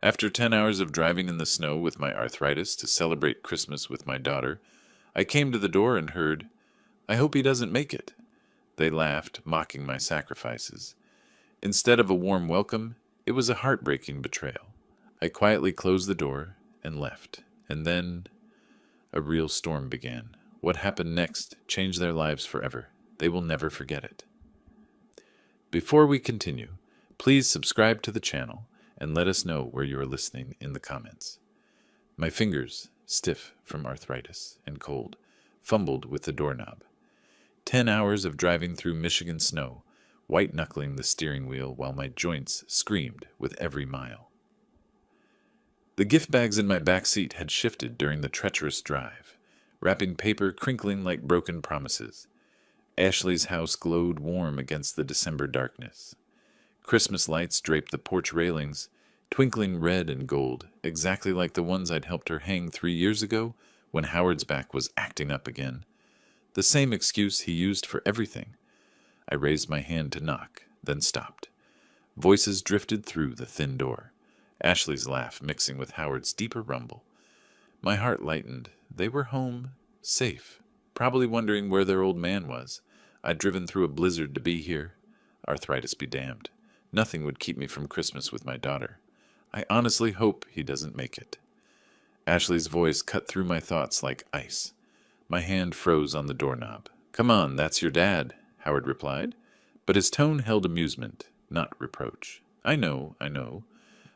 After 10 hours of driving in the snow with my arthritis to celebrate Christmas with my daughter, I came to the door and heard, "I hope he doesn't make it." They laughed, mocking my sacrifices. Instead of a warm welcome, it was a heartbreaking betrayal. I quietly closed the door and left, and then a real storm began. What happened next changed their lives forever. They will never forget it. Before we continue, please subscribe to the channel and let us know where you are listening in the comments. My fingers, stiff from arthritis and cold, fumbled with the doorknob. 10 hours of driving through Michigan snow, white-knuckling the steering wheel while my joints screamed with every mile. The gift bags in my back seat had shifted during the treacherous drive, wrapping paper crinkling like broken promises. Ashley's house glowed warm against the December darkness. Christmas lights draped the porch railings, twinkling red and gold, exactly like the ones I'd helped her hang 3 years ago when Howard's back was acting up again. The same excuse he used for everything. I raised my hand to knock, then stopped. Voices drifted through the thin door, Ashley's laugh mixing with Howard's deeper rumble. My heart lightened. They were home, safe, probably wondering where their old man was. I'd driven through a blizzard to be here. Arthritis be damned. Nothing would keep me from Christmas with my daughter. I honestly hope he doesn't make it. Ashley's voice cut through my thoughts like ice. My hand froze on the doorknob. "Come on, that's your dad," Howard replied, but his tone held amusement, not reproach. I know,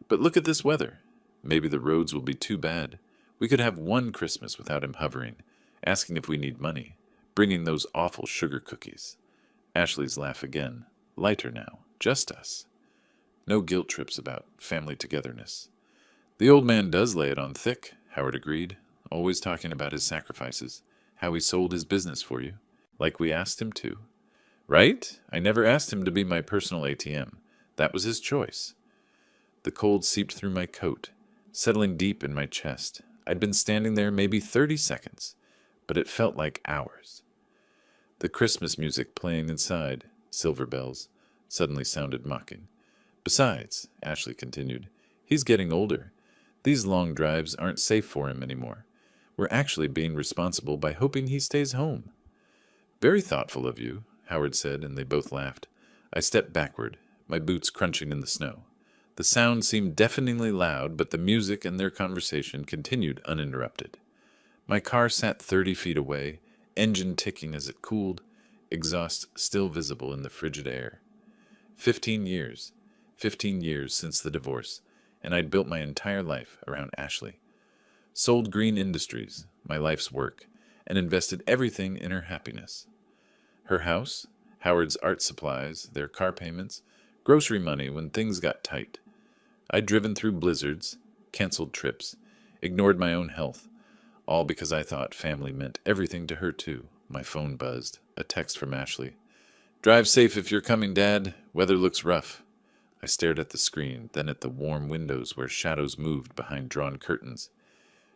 but look at this weather. Maybe the roads will be too bad. We could have one Christmas without him hovering, asking if we need money, bringing those awful sugar cookies." Ashley's laugh again, lighter now, just us. No guilt trips about family togetherness. "The old man does lay it on thick," Howard agreed, always talking about his sacrifices, how he sold his business for you, like we asked him to. Right? I never asked him to be my personal ATM. That was his choice. The cold seeped through my coat, settling deep in my chest. I'd been standing there maybe 30 seconds, but it felt like hours. The Christmas music playing inside, silver bells, suddenly sounded mocking. "Besides," Ashley continued, "he's getting older. These long drives aren't safe for him anymore. We're actually being responsible by hoping he stays home." "Very thoughtful of you," Howard said, and they both laughed. I stepped backward, my boots crunching in the snow. The sound seemed deafeningly loud, but the music and their conversation continued uninterrupted. My car sat 30 feet away, engine ticking as it cooled, exhaust still visible in the frigid air. 15 years. 15 years since the divorce, and I'd built my entire life around Ashley. Sold Green Industries, my life's work, and invested everything in her happiness. Her house, Howard's art supplies, their car payments, grocery money when things got tight. I'd driven through blizzards, canceled trips, ignored my own health, all because I thought family meant everything to her too. My phone buzzed, a text from Ashley. "Drive safe if you're coming, Dad. Weather looks rough." I stared at the screen, then at the warm windows where shadows moved behind drawn curtains.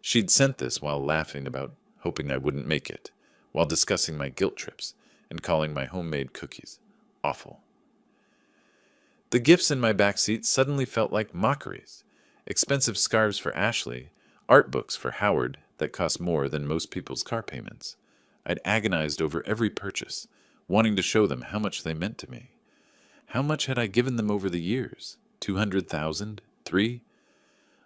She'd sent this while laughing about hoping I wouldn't make it, while discussing my guilt trips and calling my homemade cookies awful. The gifts in my backseat suddenly felt like mockeries. Expensive scarves for Ashley, art books for Howard that cost more than most people's car payments. I'd agonized over every purchase, wanting to show them how much they meant to me. How much had I given them over the years? 200,000? 3?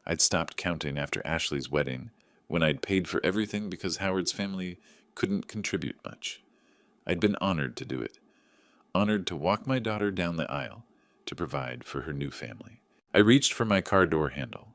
I'd stopped counting after Ashley's wedding, when I'd paid for everything because Howard's family couldn't contribute much. I'd been honored to do it. Honored to walk my daughter down the aisle, to provide for her new family. I reached for my car door handle,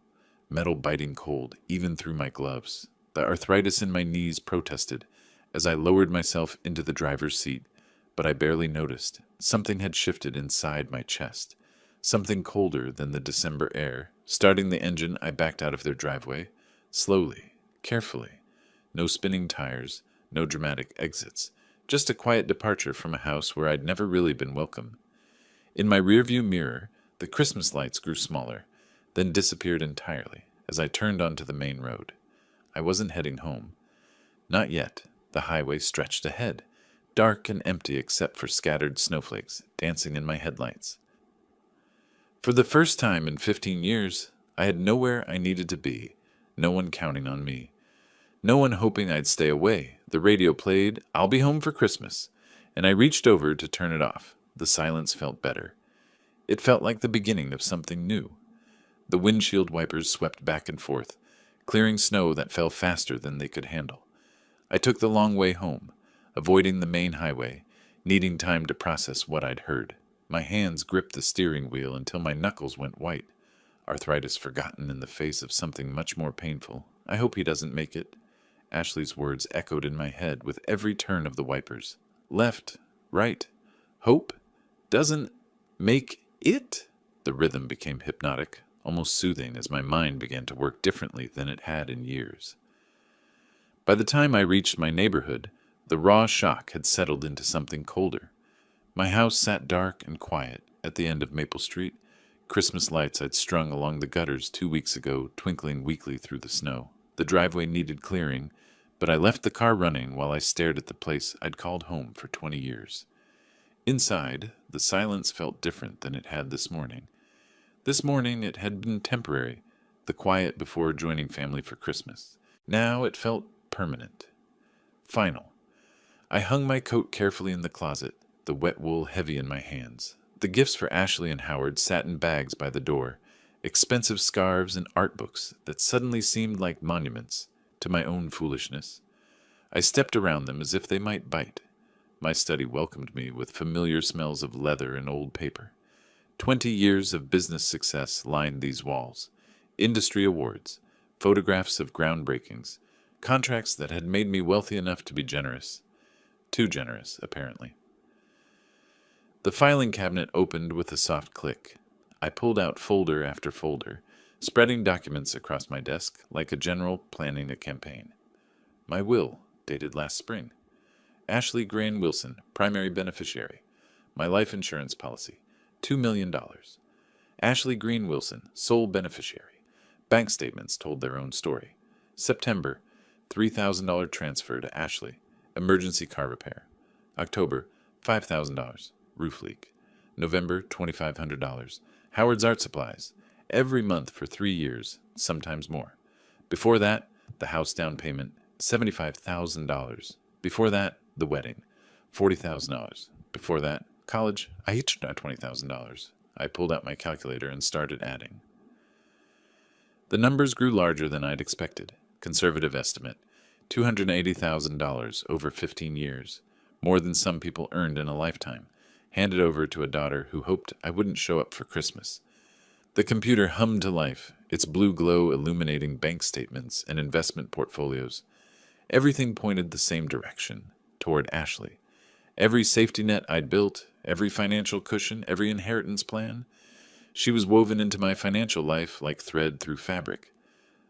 metal biting cold even through my gloves. The arthritis in my knees protested as I lowered myself into the driver's seat, but I barely noticed. Something had shifted inside my chest, something colder than the December air. Starting the engine, I backed out of their driveway, slowly, carefully. No spinning tires, no dramatic exits, just a quiet departure from a house where I'd never really been welcome. In my rearview mirror, the Christmas lights grew smaller, then disappeared entirely as I turned onto the main road. I wasn't heading home. Not yet. The highway stretched ahead, dark and empty except for scattered snowflakes dancing in my headlights. For the first time in 15 years, I had nowhere I needed to be, no one counting on me, no one hoping I'd stay away. The radio played, "I'll be home for Christmas," and I reached over to turn it off. The silence felt better. It felt like the beginning of something new. The windshield wipers swept back and forth, clearing snow that fell faster than they could handle. I took the long way home, avoiding the main highway, needing time to process what I'd heard. My hands gripped the steering wheel until my knuckles went white. Arthritis forgotten in the face of something much more painful. "I hope he doesn't make it." Ashley's words echoed in my head with every turn of the wipers. Left, right, hope, doesn't make it. The rhythm became hypnotic, almost soothing as my mind began to work differently than it had in years. By the time I reached my neighborhood, the raw shock had settled into something colder. My house sat dark and quiet at the end of Maple Street. Christmas lights I'd strung along the gutters 2 weeks ago, twinkling weakly through the snow. The driveway needed clearing, but I left the car running while I stared at the place I'd called home for 20 years. Inside, the silence felt different than it had this morning. This morning it had been temporary, the quiet before joining family for Christmas. Now it felt permanent. Final. I hung my coat carefully in the closet, the wet wool heavy in my hands. The gifts for Ashley and Howard sat in bags by the door, expensive scarves and art books that suddenly seemed like monuments to my own foolishness. I stepped around them as if they might bite. My study welcomed me with familiar smells of leather and old paper. 20 years of business success lined these walls. Industry awards, photographs of groundbreakings, contracts that had made me wealthy enough to be generous. Too generous, apparently. The filing cabinet opened with a soft click. I pulled out folder after folder, spreading documents across my desk like a general planning a campaign. My will, dated last spring. Ashley Grain Wilson, primary beneficiary. My life insurance policy, $2 million. Ashley Green Wilson, sole beneficiary. Bank statements told their own story. September, $3,000 transfer to Ashley, emergency car repair. October, $5,000, roof leak. November, $2,500. Howard's art supplies, every month for 3 years, sometimes more. Before that, the house down payment, $75,000. Before that, the wedding, $40,000. Before that, college, I each got $20,000. I pulled out my calculator and started adding. The numbers grew larger than I'd expected. Conservative estimate, $280,000 over 15 years, more than some people earned in a lifetime, handed over to a daughter who hoped I wouldn't show up for Christmas. The computer hummed to life, its blue glow illuminating bank statements and investment portfolios. Everything pointed the same direction, toward Ashley. Every safety net I'd built, every financial cushion, every inheritance plan. She was woven into my financial life like thread through fabric.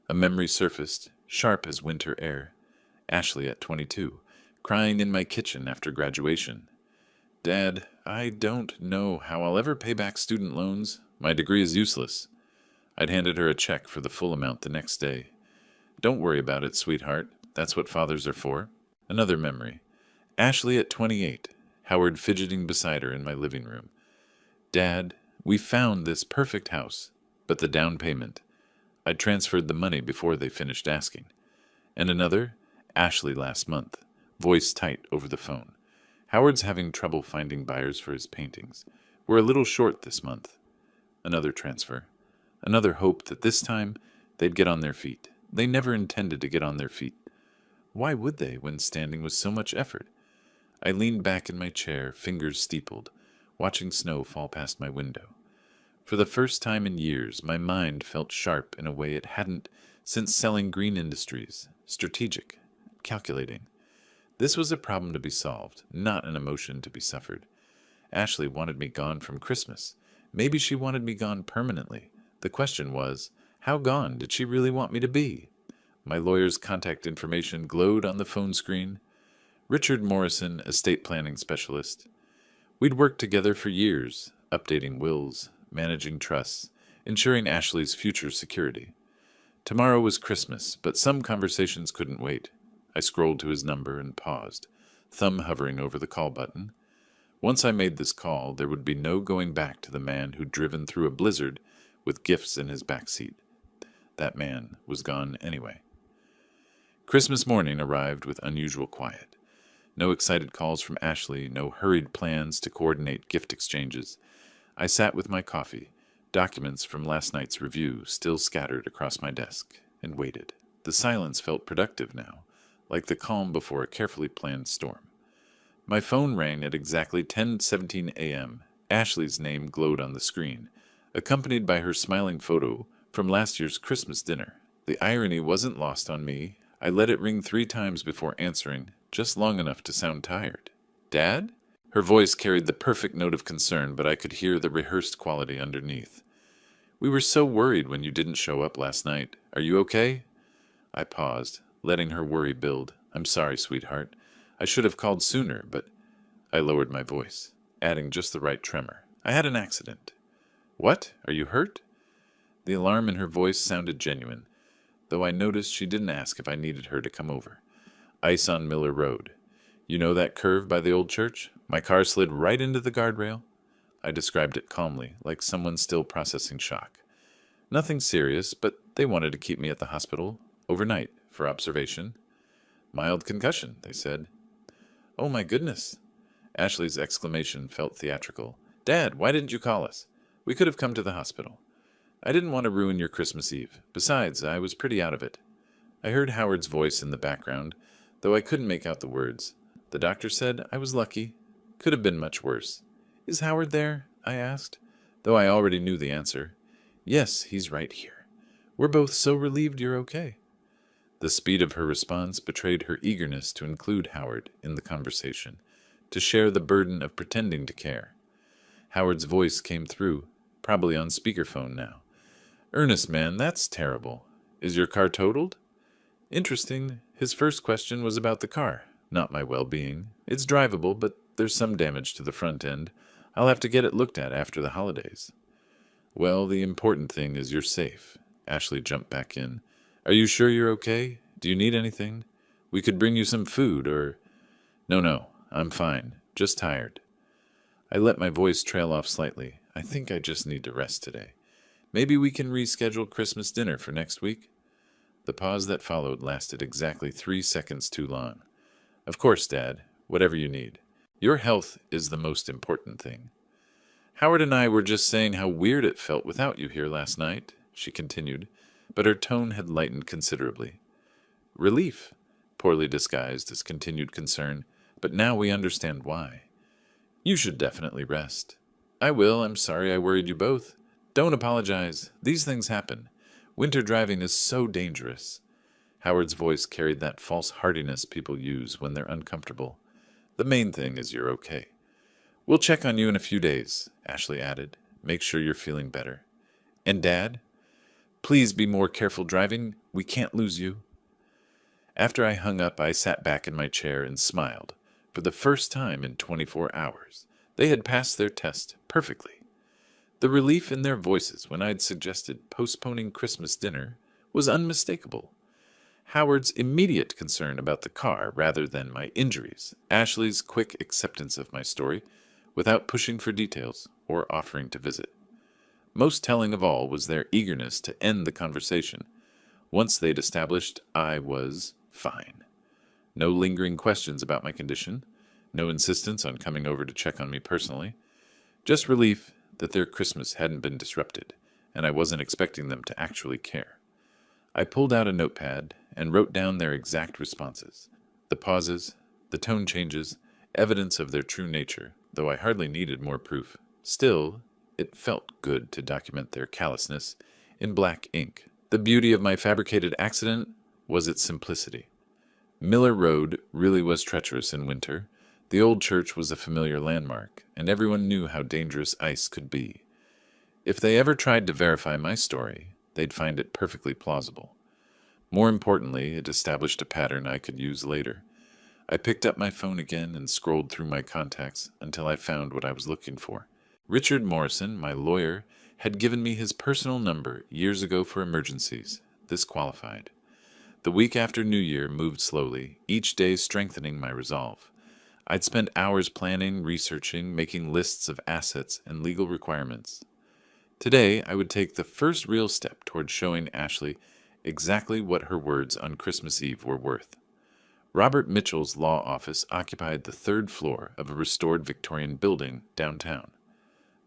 A memory surfaced, sharp as winter air. Ashley at 22, crying in my kitchen after graduation. "Dad, I don't know how I'll ever pay back student loans. My degree is useless." I'd handed her a check for the full amount the next day. "Don't worry about it, sweetheart. That's what fathers are for." Another memory. Ashley at 28, Howard fidgeting beside her in my living room. "Dad, we found this perfect house, but the down payment." I'd transferred the money before they finished asking. And another, Ashley last month, voice tight over the phone. "Howard's having trouble finding buyers for his paintings. We're a little short this month." Another transfer. Another hope that this time they'd get on their feet. They never intended to get on their feet. Why would they when standing was so much effort? I leaned back in my chair, fingers steepled, watching snow fall past my window. For the first time in years, my mind felt sharp in a way it hadn't since selling Green Industries, strategic, calculating. This was a problem to be solved, not an emotion to be suffered. Ashley wanted me gone from Christmas. Maybe she wanted me gone permanently. The question was, how gone did she really want me to be? My lawyer's contact information glowed on the phone screen. Richard Morrison, estate planning specialist. We'd worked together for years, updating wills, managing trusts, ensuring Ashley's future security. Tomorrow was Christmas, but some conversations couldn't wait. I scrolled to his number and paused, thumb hovering over the call button. Once I made this call, there would be no going back to the man who'd driven through a blizzard with gifts in his back seat, That man was gone anyway. Christmas morning arrived with unusual quiet. No excited calls from Ashley, no hurried plans to coordinate gift exchanges. I sat with my coffee, documents from last night's review still scattered across my desk, and waited. The silence felt productive now, like the calm before a carefully planned storm. My phone rang at exactly 10:17 a.m. Ashley's name glowed on the screen, accompanied by her smiling photo from last year's Christmas dinner. The irony wasn't lost on me. I let it ring 3 times before answering, just long enough to sound tired. "Dad?" Her voice carried the perfect note of concern, but I could hear the rehearsed quality underneath. "We were so worried when you didn't show up last night. Are you okay?" I paused, letting her worry build. "I'm sorry, sweetheart. I should have called sooner, but—" I lowered my voice, adding just the right tremor. "I had an accident." "What? Are you hurt?" The alarm in her voice sounded genuine, though I noticed she didn't ask if I needed her to come over. "Ice on Miller Road. You know that curve by the old church? My car slid right into the guardrail." I described it calmly, like someone still processing shock. "Nothing serious, but they wanted to keep me at the hospital overnight for observation." "Mild concussion," they said. "Oh my goodness." Ashley's exclamation felt theatrical. "Dad, why didn't you call us? We could have come to the hospital." "I didn't want to ruin your Christmas Eve. Besides, I was pretty out of it." I heard Howard's voice in the background, though I couldn't make out the words. "The doctor said I was lucky. Could have been much worse." "Is Howard there?" I asked, though I already knew the answer. "Yes, he's right here. We're both so relieved you're okay." The speed of her response betrayed her eagerness to include Howard in the conversation, to share the burden of pretending to care. Howard's voice came through, probably on speakerphone now. "Ernest, man, that's terrible. Is your car totaled?" Interesting. His first question was about the car, not my well-being. "It's drivable, but there's some damage to the front end. I'll have to get it looked at after the holidays." "Well, the important thing is you're safe." Ashley jumped back in. "Are you sure you're okay? Do you need anything? We could bring you some food, or—" No, I'm fine. Just tired." I let my voice trail off slightly. "I think I just need to rest today. Maybe we can reschedule Christmas dinner for next week?" The pause that followed lasted exactly 3 seconds too long. "Of course, Dad. Whatever you need. Your health is the most important thing." "Howard and I were just saying how weird it felt without you here last night," she continued, but her tone had lightened considerably. "Relief," poorly disguised as continued concern, "but now we understand why. You should definitely rest." "I will. I'm sorry I worried you both." "Don't apologize. These things happen. Winter driving is so dangerous." Howard's voice carried that false heartiness people use when they're uncomfortable. "The main thing is you're okay." "We'll check on you in a few days," Ashley added. "Make sure you're feeling better." "And Dad? Please be more careful driving. We can't lose you." After I hung up, I sat back in my chair and smiled. For the first time in 24 hours, they had passed their test perfectly. The relief in their voices when I'd suggested postponing Christmas dinner was unmistakable. Howard's immediate concern about the car rather than my injuries, Ashley's quick acceptance of my story without pushing for details or offering to visit. Most telling of all was their eagerness to end the conversation once they'd established I was fine. No lingering questions about my condition, no insistence on coming over to check on me personally, just relief that their Christmas hadn't been disrupted, and I wasn't expecting them to actually care. I pulled out a notepad and wrote down their exact responses. The pauses, the tone changes, evidence of their true nature, though I hardly needed more proof. Still, it felt good to document their callousness in black ink. The beauty of my fabricated accident was its simplicity. Miller Road really was treacherous in winter. The old church was a familiar landmark, and everyone knew how dangerous ice could be. If they ever tried to verify my story, they'd find it perfectly plausible. More importantly, it established a pattern I could use later. I picked up my phone again and scrolled through my contacts until I found what I was looking for. Richard Morrison, my lawyer, had given me his personal number years ago for emergencies. This qualified. The week after New Year moved slowly, each day strengthening my resolve. I'd spent hours planning, researching, making lists of assets and legal requirements. Today, I would take the first real step towards showing Ashley exactly what her words on Christmas Eve were worth. Robert Mitchell's law office occupied the third floor of a restored Victorian building downtown.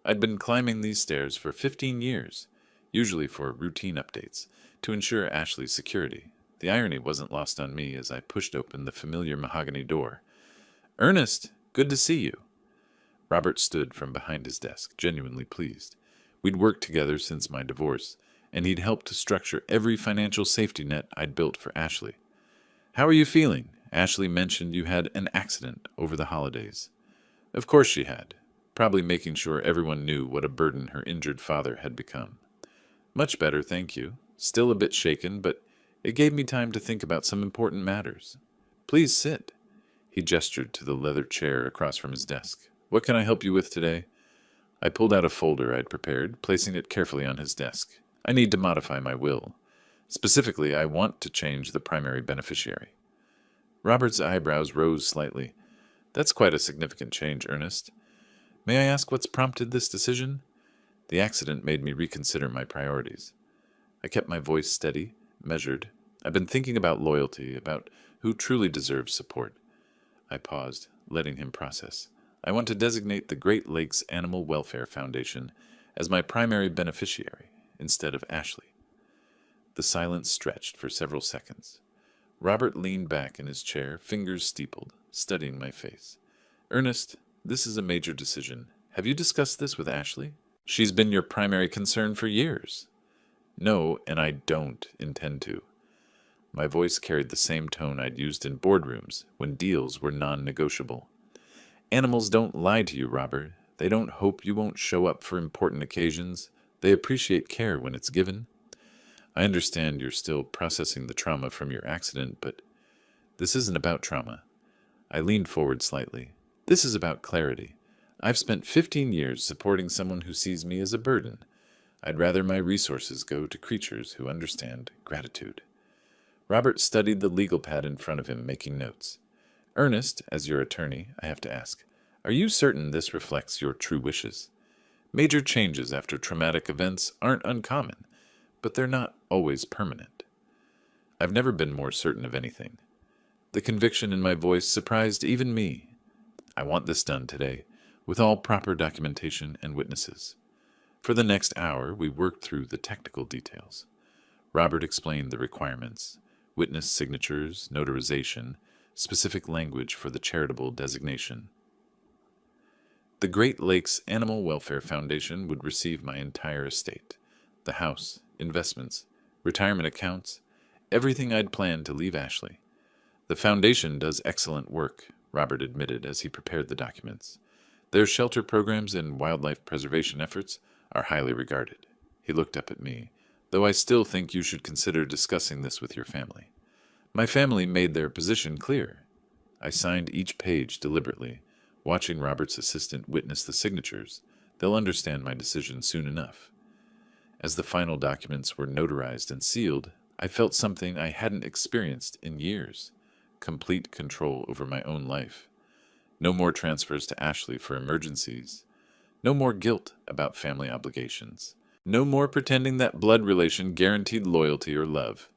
I'd been climbing these stairs for 15 years, usually for routine updates, to ensure Ashley's security. The irony wasn't lost on me as I pushed open the familiar mahogany door. "Ernest, good to see you." Robert stood from behind his desk, genuinely pleased. We'd worked together since my divorce, and he'd helped to structure every financial safety net I'd built for Ashley. "How are you feeling? Ashley mentioned you had an accident over the holidays." Of course she had, probably making sure everyone knew what a burden her injured father had become. "Much better, thank you. Still a bit shaken, but it gave me time to think about some important matters. Please sit." He gestured to the leather chair across from his desk. "What can I help you with today?" I pulled out a folder I'd prepared, placing it carefully on his desk. "I need to modify my will. Specifically, I want to change the primary beneficiary." Robert's eyebrows rose slightly. "That's quite a significant change, Ernest. May I ask what's prompted this decision?" The accident made me reconsider my priorities. I kept my voice steady, measured. "I've been thinking about loyalty, about who truly deserves support." I paused, letting him process. "I want to designate the Great Lakes Animal Welfare Foundation as my primary beneficiary, instead of Ashley." The silence stretched for several seconds. Robert leaned back in his chair, fingers steepled, studying my face. "Ernest, this is a major decision. Have you discussed this with Ashley? She's been your primary concern for years." "No, and I don't intend to." My voice carried the same tone I'd used in boardrooms when deals were non-negotiable. "Animals don't lie to you, Robert. They don't hope you won't show up for important occasions. They appreciate care when it's given. I understand you're still processing the trauma from your accident, but this isn't about trauma." I leaned forward slightly. "This is about clarity. I've spent 15 years supporting someone who sees me as a burden. I'd rather my resources go to creatures who understand gratitude." Robert studied the legal pad in front of him, making notes. "Ernest, as your attorney, I have to ask, are you certain this reflects your true wishes? Major changes after traumatic events aren't uncommon, but they're not always permanent." I've never been more certain of anything. The conviction in my voice surprised even me. "I want this done today, with all proper documentation and witnesses." For the next hour, we worked through the technical details. Robert explained the requirements: witness signatures, notarization, specific language for the charitable designation. The Great Lakes Animal Welfare Foundation would receive my entire estate: the house, investments, retirement accounts, everything I'd planned to leave Ashley. "The foundation does excellent work," Robert admitted as he prepared the documents. "Their shelter programs and wildlife preservation efforts are highly regarded." He looked up at me. "Though I still think you should consider discussing this with your family." My family made their position clear. I signed each page deliberately, watching Robert's assistant witness the signatures. They'll understand my decision soon enough. As the final documents were notarized and sealed, I felt something I hadn't experienced in years: complete control over my own life. No more transfers to Ashley for emergencies. No more guilt about family obligations. No more pretending that blood relation guaranteed loyalty or love.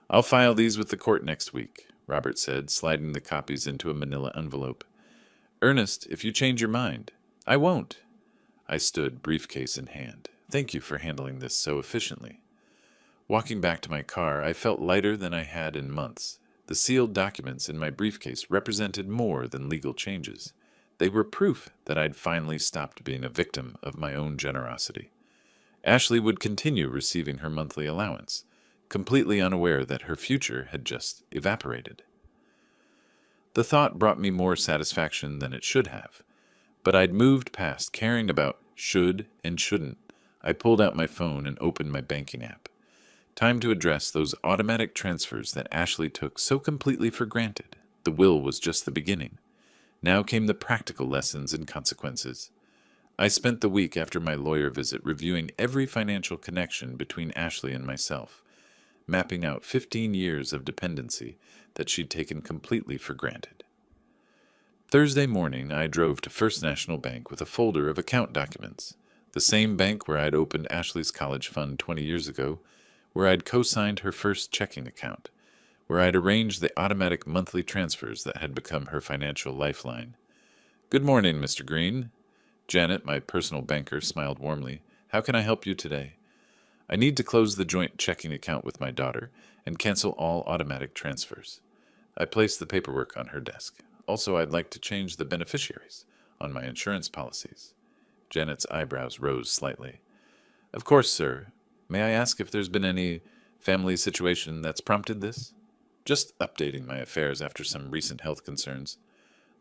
"I'll file these with the court next week," Robert said, sliding the copies into a manila envelope. "Ernest, if you change your mind." "I won't." I stood, briefcase in hand. "Thank you for handling this so efficiently." Walking back to my car, I felt lighter than I had in months. The sealed documents in my briefcase represented more than legal changes. They were proof that I'd finally stopped being a victim of my own generosity. Ashley would continue receiving her monthly allowance, completely unaware that her future had just evaporated. The thought brought me more satisfaction than it should have, but I'd moved past caring about should and shouldn't. I pulled out my phone and opened my banking app. Time to address those automatic transfers that Ashley took so completely for granted. The will was just the beginning. Now came the practical lessons and consequences. I spent the week after my lawyer visit reviewing every financial connection between Ashley and myself, mapping out 15 years of dependency that she'd taken completely for granted. Thursday morning, I drove to First National Bank with a folder of account documents. The same bank where I'd opened Ashley's college fund 20 years ago, where I'd co-signed her first checking account, where I'd arranged the automatic monthly transfers that had become her financial lifeline. "Good morning, Mr. Green." Janet, my personal banker, smiled warmly. "How can I help you today?" "I need to close the joint checking account with my daughter and cancel all automatic transfers." I placed the paperwork on her desk. "Also, I'd like to change the beneficiaries on my insurance policies." Janet's eyebrows rose slightly. "Of course, sir. May I ask if there's been any family situation that's prompted this?" "Just updating my affairs after some recent health concerns."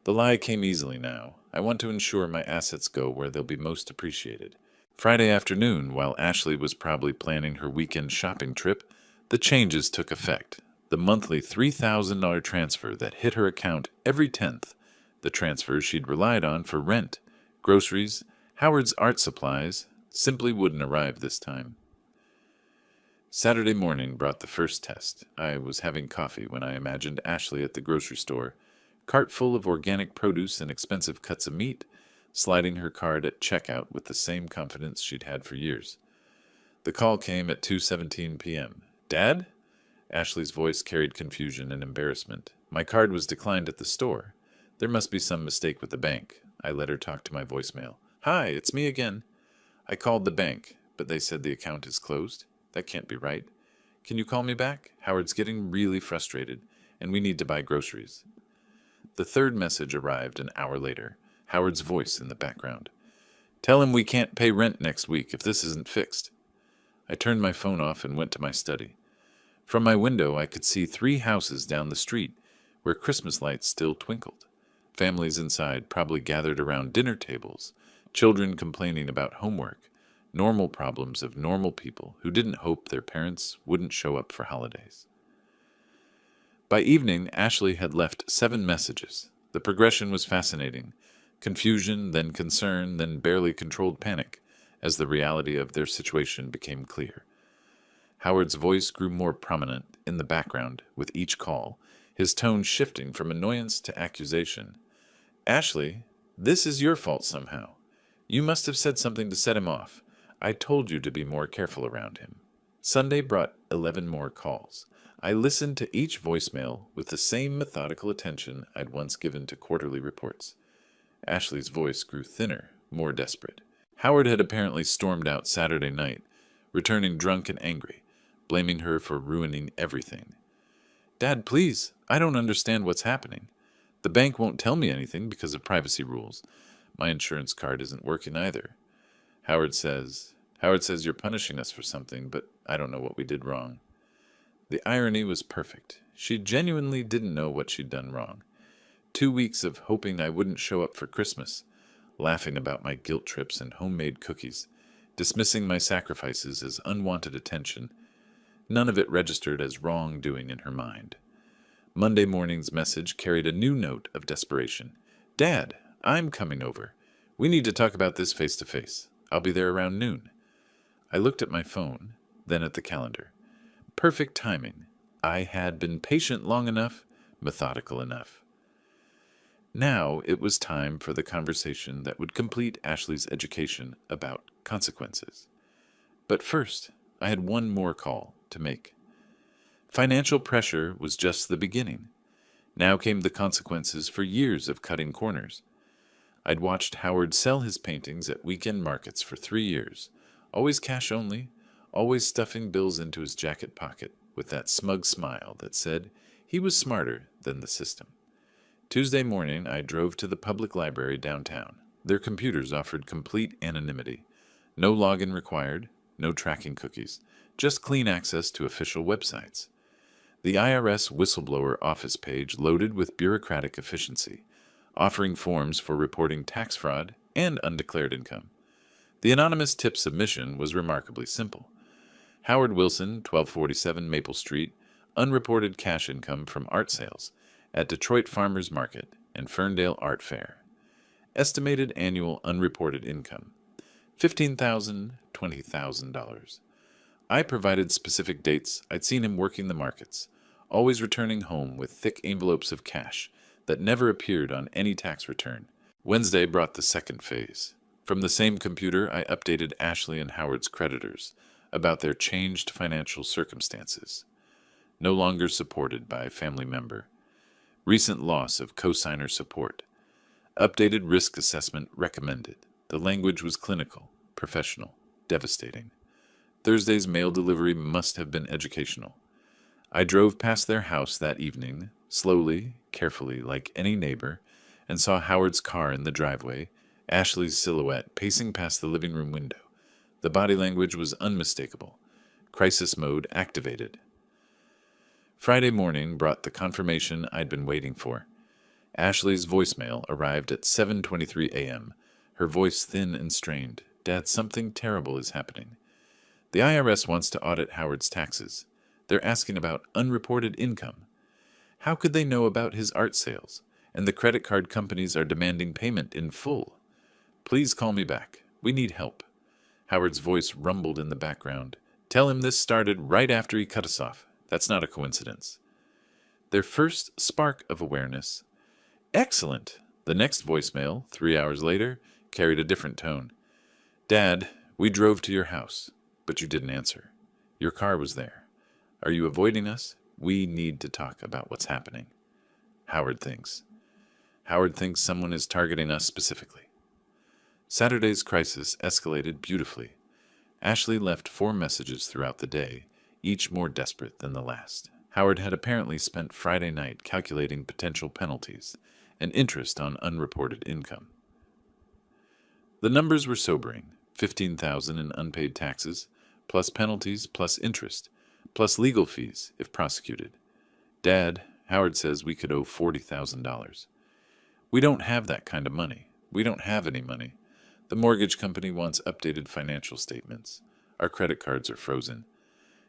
The lie came easily now. "I want to ensure my assets go where they'll be most appreciated." Friday afternoon, while Ashley was probably planning her weekend shopping trip, the changes took effect. The monthly $3,000 transfer that hit her account every 10th, the transfers she'd relied on for rent, groceries, Howard's art supplies, simply wouldn't arrive this time. Saturday morning brought the first test. I was having coffee when I imagined Ashley at the grocery store, cart full of organic produce and expensive cuts of meat, sliding her card at checkout with the same confidence she'd had for years. The call came at 2:17 p.m. "Dad?" Ashley's voice carried confusion and embarrassment. "My card was declined at the store. There must be some mistake with the bank." I let her talk to my voicemail. "Hi, it's me again. I called the bank, but they said the account is closed. That can't be right. Can you call me back? Howard's getting really frustrated, and we need to buy groceries." The third message arrived an hour later, Howard's voice in the background. "Tell him we can't pay rent next week if this isn't fixed." I turned my phone off and went to my study. From my window, I could see 3 houses down the street, where Christmas lights still twinkled. Families inside probably gathered around dinner tables, children complaining about homework, normal problems of normal people who didn't hope their parents wouldn't show up for holidays. By evening, Ashley had left 7 messages. The progression was fascinating. Confusion, then concern, then barely controlled panic, as the reality of their situation became clear. Howard's voice grew more prominent in the background with each call, his tone shifting from annoyance to accusation. "Ashley, this is your fault somehow. You must have said something to set him off. I told you to be more careful around him." Sunday brought 11 more calls. I listened to each voicemail with the same methodical attention I'd once given to quarterly reports. Ashley's voice grew thinner, more desperate. Howard had apparently stormed out Saturday night, returning drunk and angry, blaming her for ruining everything. "Dad, please, I don't understand what's happening. The bank won't tell me anything because of privacy rules. My insurance card isn't working either. Howard says you're punishing us for something, but I don't know what we did wrong." The irony was perfect. She genuinely didn't know what she'd done wrong. 2 weeks of hoping I wouldn't show up for Christmas, laughing about my guilt trips and homemade cookies, dismissing my sacrifices as unwanted attention. None of it registered as wrongdoing in her mind. Monday morning's message carried a new note of desperation. "Dad, I'm coming over. We need to talk about this face to face. I'll be there around noon." I looked at my phone, then at the calendar. Perfect timing. I had been patient long enough, methodical enough. Now it was time for the conversation that would complete Ashley's education about consequences. But first, I had one more call to make. Financial pressure was just the beginning. Now came the consequences for years of cutting corners. I'd watched Howard sell his paintings at weekend markets for 3 years, always cash only, always stuffing bills into his jacket pocket with that smug smile that said he was smarter than the system. Tuesday morning, I drove to the public library downtown. Their computers offered complete anonymity. No login required, no tracking cookies, just clean access to official websites. The IRS whistleblower office page loaded with bureaucratic efficiency, offering forms for reporting tax fraud and undeclared income. The anonymous tip submission was remarkably simple. Howard Wilson, 1247 Maple Street, unreported cash income from art sales at Detroit Farmers Market and Ferndale Art Fair. Estimated annual unreported income, $15,000, $20,000. I provided specific dates I'd seen him working the markets, always returning home with thick envelopes of cash that never appeared on any tax return. Wednesday brought the second phase. From the same computer, I updated Ashley and Howard's creditors about their changed financial circumstances. No longer supported by a family member. Recent loss of cosigner support. Updated risk assessment recommended. The language was clinical, professional, devastating. Thursday's mail delivery must have been educational. I drove past their house that evening, slowly, carefully, like any neighbor, and saw Howard's car in the driveway, Ashley's silhouette pacing past the living room window. The body language was unmistakable. Crisis mode activated. Friday morning brought the confirmation I'd been waiting for. Ashley's voicemail arrived at 7:23 a.m., her voice thin and strained. "Dad, something terrible is happening. The IRS wants to audit Howard's taxes. They're asking about unreported income. How could they know about his art sales? And the credit card companies are demanding payment in full. Please call me back. We need help." Howard's voice rumbled in the background. "Tell him this started right after he cut us off. That's not a coincidence." Their first spark of awareness. Excellent! The next voicemail, 3 hours later, carried a different tone. "Dad, we drove to your house, but you didn't answer. Your car was there. Are you avoiding us? We need to talk about what's happening." Howard thinks. Howard thinks someone is targeting us specifically. Saturday's crisis escalated beautifully. Ashley left 4 messages throughout the day, each more desperate than the last. Howard had apparently spent Friday night calculating potential penalties and interest on unreported income. The numbers were sobering: $15,000 in unpaid taxes, plus penalties, plus interest, plus legal fees if prosecuted. "Dad, Howard says we could owe $40,000. We don't have that kind of money. We don't have any money. The mortgage company wants updated financial statements. Our credit cards are frozen.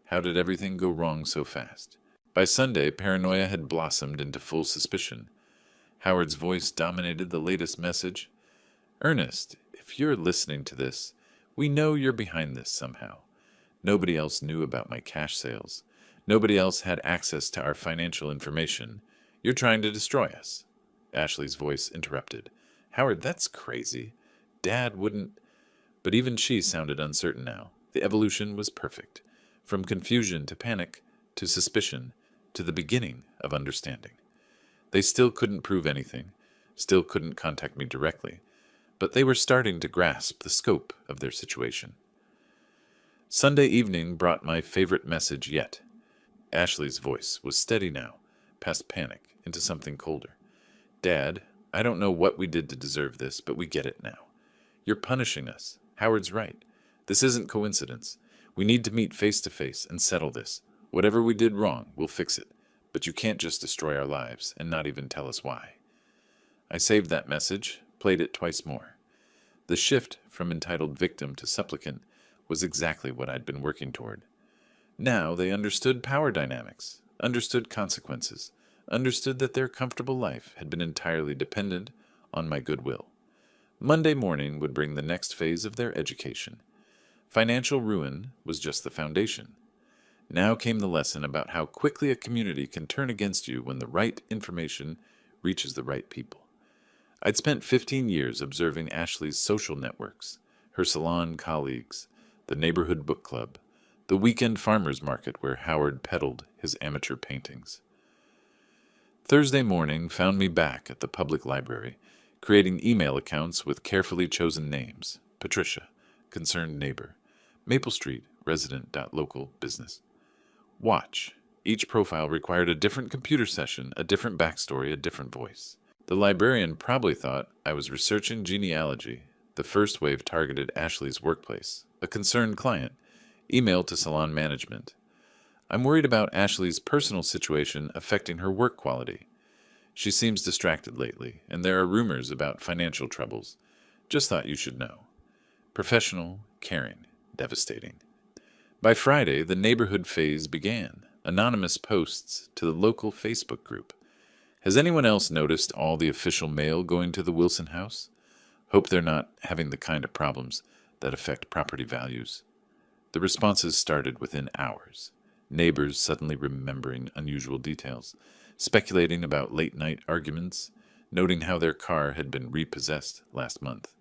How did everything go wrong so fast?" By Sunday, paranoia had blossomed into full suspicion. Howard's voice dominated the latest message. "Ernest, if you're listening to this, we know you're behind this somehow. Nobody else knew about my cash sales. Nobody else had access to our financial information. You're trying to destroy us." Ashley's voice interrupted. "Howard, that's crazy. Dad wouldn't—" But even she sounded uncertain now. The evolution was perfect. From confusion to panic, to suspicion, to the beginning of understanding. They still couldn't prove anything, still couldn't contact me directly, but they were starting to grasp the scope of their situation. Sunday evening brought my favorite message yet. Ashley's voice was steady now, past panic, into something colder. "Dad, I don't know what we did to deserve this, but we get it now. You're punishing us. Howard's right. This isn't coincidence. We need to meet face to face and settle this. Whatever we did wrong, we'll fix it. But you can't just destroy our lives and not even tell us why." I saved that message, played it twice more. The shift from entitled victim to supplicant was exactly what I'd been working toward. Now they understood power dynamics, understood consequences, understood that their comfortable life had been entirely dependent on my goodwill. Monday morning would bring the next phase of their education. Financial ruin was just the foundation. Now came the lesson about how quickly a community can turn against you when the right information reaches the right people. I'd spent 15 years observing Ashley's social networks, her salon colleagues, the neighborhood book club, the weekend farmers market where Howard peddled his amateur paintings. Thursday morning found me back at the public library, creating email accounts with carefully chosen names: Patricia, concerned neighbor; Maple Street, resident.local business. Watch. Each profile required a different computer session, a different backstory, a different voice. The librarian probably thought I was researching genealogy. The first wave targeted Ashley's workplace, a concerned client, email to salon management. I'm worried about Ashley's personal situation affecting her work quality. She seems distracted lately, and there are rumors about financial troubles. Just thought you should know. Professional, caring, devastating. By Friday, the neighborhood phase began. Anonymous posts to the local Facebook group. Has anyone else noticed all the official mail going to the Wilson house? Hope they're not having the kind of problems that affect property values. The responses started within hours. Neighbors suddenly remembering unusual details, speculating about late-night arguments, noting how their car had been repossessed last month.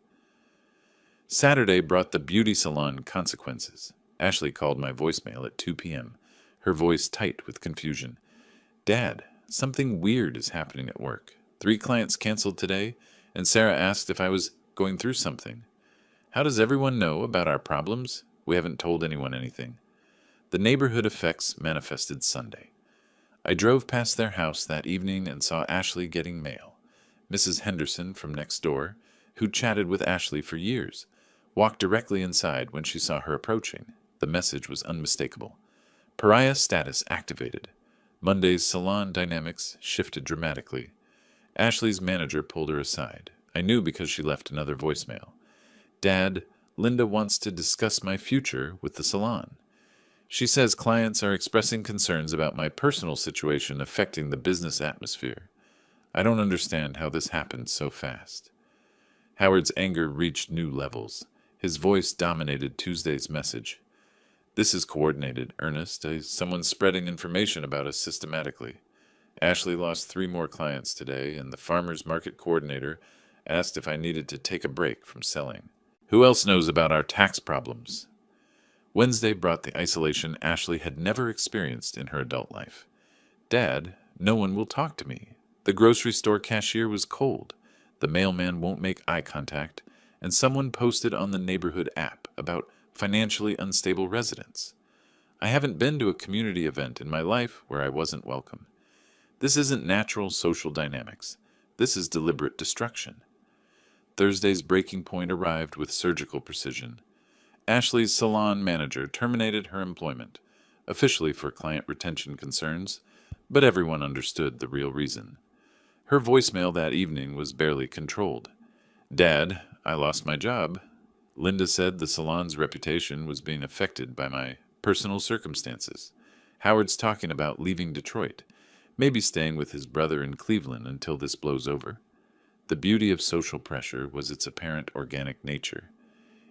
Saturday brought the beauty salon consequences. Ashley called my voicemail at 2 p.m., her voice tight with confusion. Dad, something weird is happening at work. 3 clients canceled today, and Sarah asked if I was going through something. How does everyone know about our problems? We haven't told anyone anything. The neighborhood effects manifested Sunday. I drove past their house that evening and saw Ashley getting mail. Mrs. Henderson from next door, who'd chatted with Ashley for years, walked directly inside when she saw her approaching. The message was unmistakable. Pariah status activated. Monday's salon dynamics shifted dramatically. Ashley's manager pulled her aside. I knew because she left another voicemail. Dad, Linda wants to discuss my future with the salon. She says clients are expressing concerns about my personal situation affecting the business atmosphere. I don't understand how this happened so fast. Howard's anger reached new levels. His voice dominated Tuesday's message. This is coordinated, Ernest. Someone's spreading information about us systematically. Ashley lost 3 more clients today, and the farmer's market coordinator asked if I needed to take a break from selling. Who else knows about our tax problems? Wednesday brought the isolation Ashley had never experienced in her adult life. Dad, no one will talk to me. The grocery store cashier was cold. The mailman won't make eye contact, and someone posted on the neighborhood app about financially unstable residents. I haven't been to a community event in my life where I wasn't welcome. This isn't natural social dynamics. This is deliberate destruction. Thursday's breaking point arrived with surgical precision. Ashley's salon manager terminated her employment, officially for client retention concerns, but everyone understood the real reason. Her voicemail that evening was barely controlled. Dad, I lost my job. Linda said the salon's reputation was being affected by my personal circumstances. Howard's talking about leaving Detroit, maybe staying with his brother in Cleveland until this blows over. The beauty of social pressure was its apparent organic nature.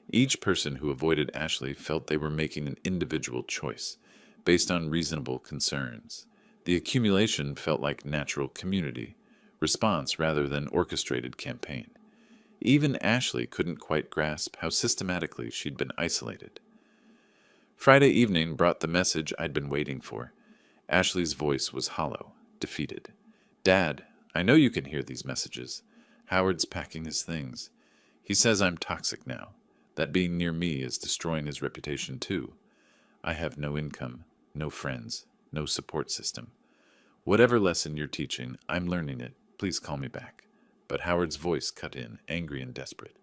Each person who avoided Ashley felt they were making an individual choice, based on reasonable concerns. The accumulation felt like natural community, response rather than orchestrated campaign. Even Ashley couldn't quite grasp how systematically she'd been isolated. Friday evening brought the message I'd been waiting for. Ashley's voice was hollow, defeated. Dad, I know you can hear these messages. Howard's packing his things. He says I'm toxic now, that being near me is destroying his reputation too. I have no income, no friends, no support system. Whatever lesson you're teaching, I'm learning it. Please call me back. But Howard's voice cut in, angry and desperate.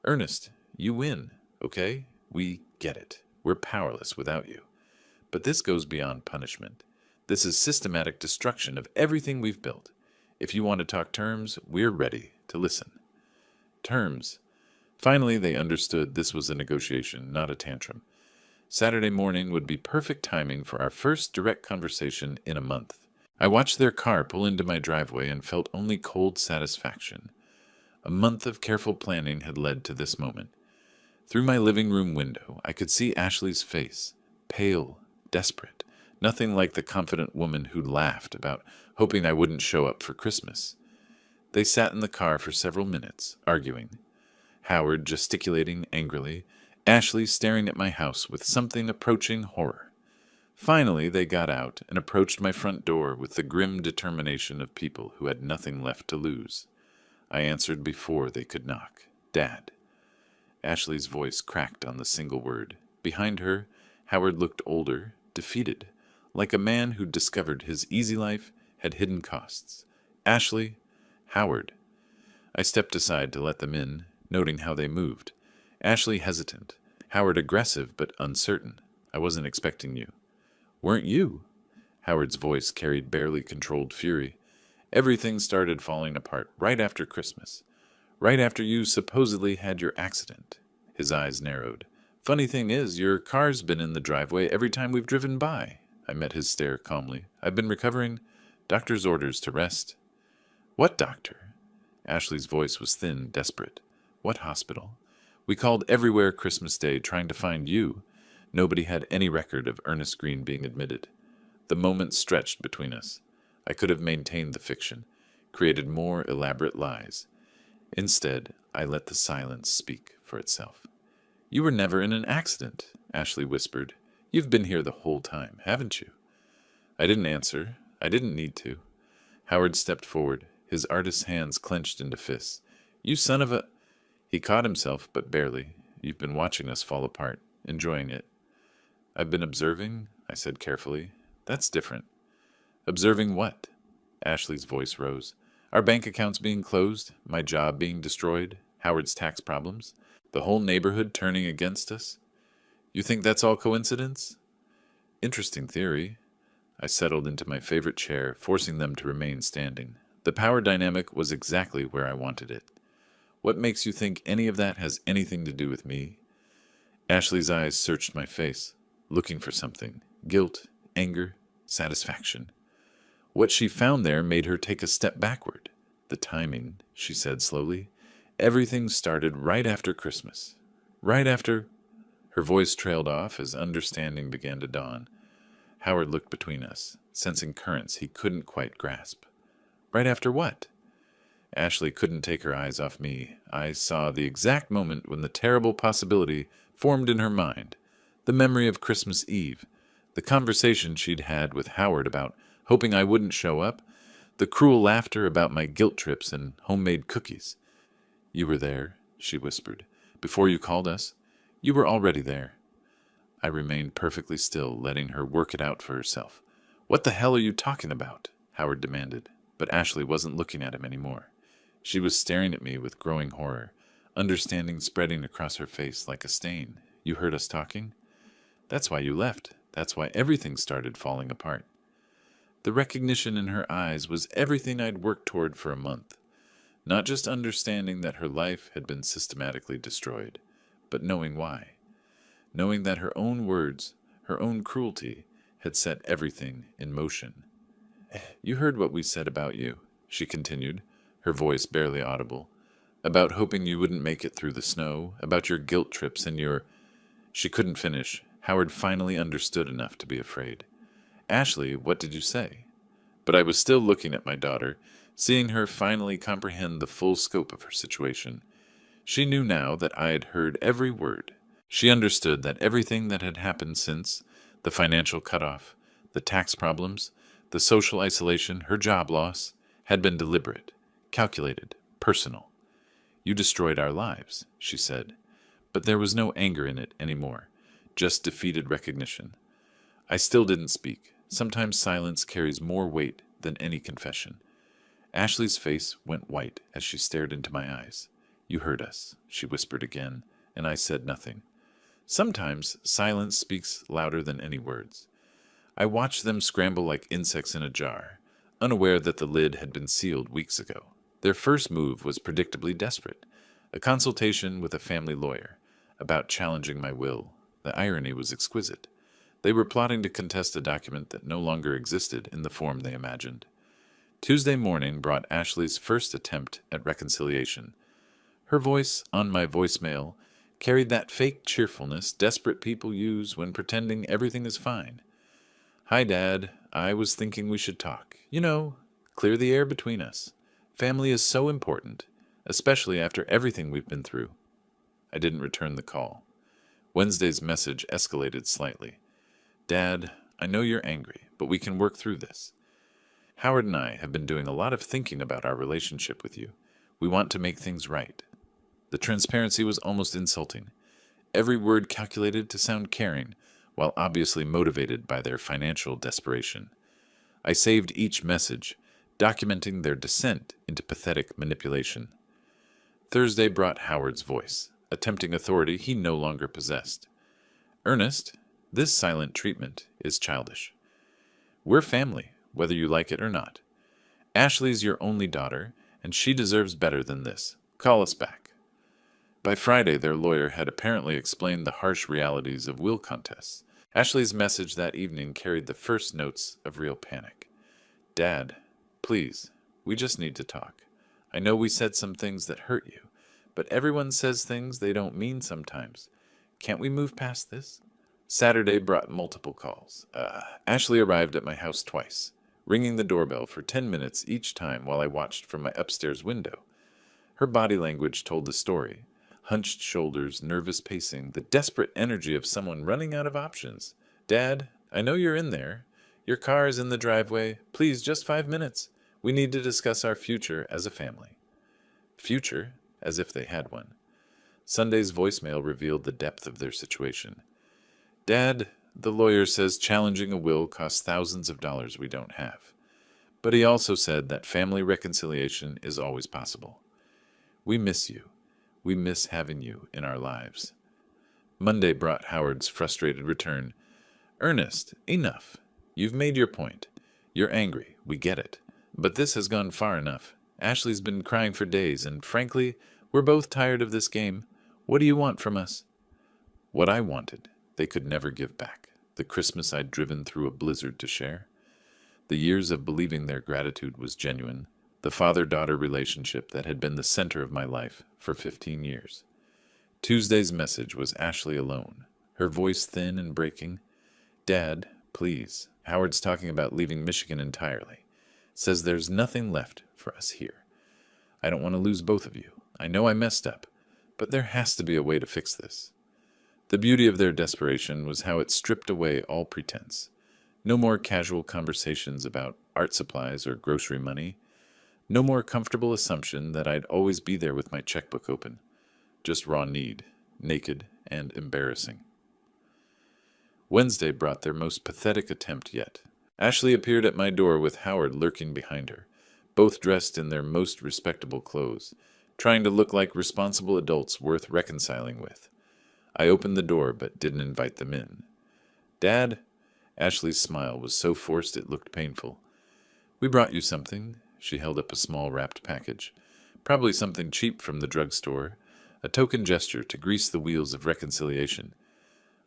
Ernest, you win, okay? We get it. We're powerless without you. But this goes beyond punishment. This is systematic destruction of everything we've built. If you want to talk terms, we're ready to listen. Terms. Finally, they understood this was a negotiation, not a tantrum. Saturday morning would be perfect timing for our first direct conversation in a month. I watched their car pull into my driveway and felt only cold satisfaction. A month of careful planning had led to this moment. Through my living room window, I could see Ashley's face, pale, desperate, nothing like the confident woman who'd laughed about hoping I wouldn't show up for Christmas. They sat in the car for several minutes, arguing. Howard gesticulating angrily, Ashley staring at my house with something approaching horror. Finally, they got out and approached my front door with the grim determination of people who had nothing left to lose. I answered before they could knock. Dad. Ashley's voice cracked on the single word. Behind her, Howard looked older, defeated, like a man who'd discovered his easy life had hidden costs. Ashley, Howard. I stepped aside to let them in, noting how they moved. Ashley hesitant, Howard aggressive but uncertain. I wasn't expecting you. Weren't you? Howard's voice carried barely controlled fury. Everything started falling apart right after Christmas. Right after you supposedly had your accident. His eyes narrowed. Funny thing is, your car's been in the driveway every time we've driven by. I met his stare calmly. I've been recovering. Doctor's orders to rest. What doctor? Ashley's voice was thin, desperate. What hospital? We called everywhere Christmas Day trying to find you. Nobody had any record of Ernest Green being admitted. The moment stretched between us. I could have maintained the fiction, created more elaborate lies. Instead, I let the silence speak for itself. You were never in an accident, Ashley whispered. You've been here the whole time, haven't you? I didn't answer. I didn't need to. Howard stepped forward, his artist's hands clenched into fists. You son of a... He caught himself, but barely. You've been watching us fall apart, enjoying it. I've been observing, I said carefully. That's different. Observing what? Ashley's voice rose. Our bank accounts being closed, my job being destroyed, Howard's tax problems, the whole neighborhood turning against us. You think that's all coincidence? Interesting theory. I settled into my favorite chair, forcing them to remain standing. The power dynamic was exactly where I wanted it. What makes you think any of that has anything to do with me? Ashley's eyes searched my face, looking for something. Guilt, anger, satisfaction. What she found there made her take a step backward. The timing, she said slowly. Everything started right after Christmas. Right after... Her voice trailed off as understanding began to dawn. Howard looked between us, sensing currents he couldn't quite grasp. Right after what? Ashley couldn't take her eyes off me. I saw the exact moment when the terrible possibility formed in her mind. The memory of Christmas Eve. The conversation she'd had with Howard about hoping I wouldn't show up. The cruel laughter about my guilt trips and homemade cookies. You were there, she whispered. Before you called us. You were already there. I remained perfectly still, letting her work it out for herself. What the hell are you talking about? Howard demanded. But Ashley wasn't looking at him anymore. She was staring at me with growing horror, understanding spreading across her face like a stain. You heard us talking? That's why you left. That's why everything started falling apart. The recognition in her eyes was everything I'd worked toward for a month. Not just understanding that her life had been systematically destroyed, but knowing why. Knowing that her own words, her own cruelty, had set everything in motion. You heard what we said about you, she continued, her voice barely audible. About hoping you wouldn't make it through the snow, about your guilt trips and your... She couldn't finish. Howard finally understood enough to be afraid. Ashley, what did you say? But I was still looking at my daughter, seeing her finally comprehend the full scope of her situation. She knew now that I had heard every word. She understood that everything that had happened since, the financial cutoff, the tax problems, the social isolation, her job loss, had been deliberate, calculated, personal. You destroyed our lives, she said, but there was no anger in it anymore, just defeated recognition. I still didn't speak. Sometimes silence carries more weight than any confession. Ashley's face went white as she stared into my eyes. You heard us, she whispered again, and I said nothing. Sometimes silence speaks louder than any words. I watched them scramble like insects in a jar, unaware that the lid had been sealed weeks ago. Their first move was predictably desperate, a consultation with a family lawyer about challenging my will. The irony was exquisite. They were plotting to contest a document that no longer existed in the form they imagined. Tuesday morning brought Ashley's first attempt at reconciliation. Her voice on my voicemail carried that fake cheerfulness desperate people use when pretending everything is fine. Hi, Dad. I was thinking we should talk. You know, clear the air between us. Family is so important, especially after everything we've been through. I didn't return the call. Wednesday's message escalated slightly. Dad, I know you're angry, but we can work through this. Howard and I have been doing a lot of thinking about our relationship with you. We want to make things right. The transparency was almost insulting. Every word calculated to sound caring, while obviously motivated by their financial desperation. I saved each message, documenting their descent into pathetic manipulation. Thursday brought Howard's voice, attempting authority he no longer possessed. Ernest, this silent treatment is childish. We're family, whether you like it or not. Ashley's your only daughter, and she deserves better than this. Call us back. By Friday, their lawyer had apparently explained the harsh realities of will contests. Ashley's message that evening carried the first notes of real panic. Dad, please, we just need to talk. I know we said some things that hurt you, but everyone says things they don't mean sometimes. Can't we move past this? Saturday brought multiple calls. Ashley arrived at my house twice, ringing the doorbell for 10 minutes each time while I watched from my upstairs window. Her body language told the story. Hunched shoulders, nervous pacing, the desperate energy of someone running out of options. Dad, I know you're in there. Your car is in the driveway. Please, just 5 minutes. We need to discuss our future as a family. Future? As if they had one. Sunday's voicemail revealed the depth of their situation. Dad, the lawyer says challenging a will costs thousands of dollars we don't have. But he also said that family reconciliation is always possible. We miss you. We miss having you in our lives. Monday brought Howard's frustrated return. Ernest, enough. You've made your point. You're angry. We get it. But this has gone far enough. Ashley's been crying for days, and frankly, we're both tired of this game. What do you want from us? What I wanted, they could never give back. The Christmas I'd driven through a blizzard to share. The years of believing their gratitude was genuine. The father-daughter relationship that had been the center of my life for 15 years. Tuesday's message was Ashley alone, her voice thin and breaking. Dad, please. Howard's talking about leaving Michigan entirely. Says there's nothing left for us here. I don't want to lose both of you. I know I messed up, but there has to be a way to fix this. The beauty of their desperation was how it stripped away all pretense. No more casual conversations about art supplies or grocery money. No more comfortable assumption that I'd always be there with my checkbook open. Just raw need, naked and embarrassing. Wednesday brought their most pathetic attempt yet. Ashley appeared at my door with Howard lurking behind her, both dressed in their most respectable clothes, trying to look like responsible adults worth reconciling with. I opened the door but didn't invite them in. Dad? Ashley's smile was so forced it looked painful. We brought you something. She held up a small wrapped package. Probably something cheap from the drugstore. A token gesture to grease the wheels of reconciliation.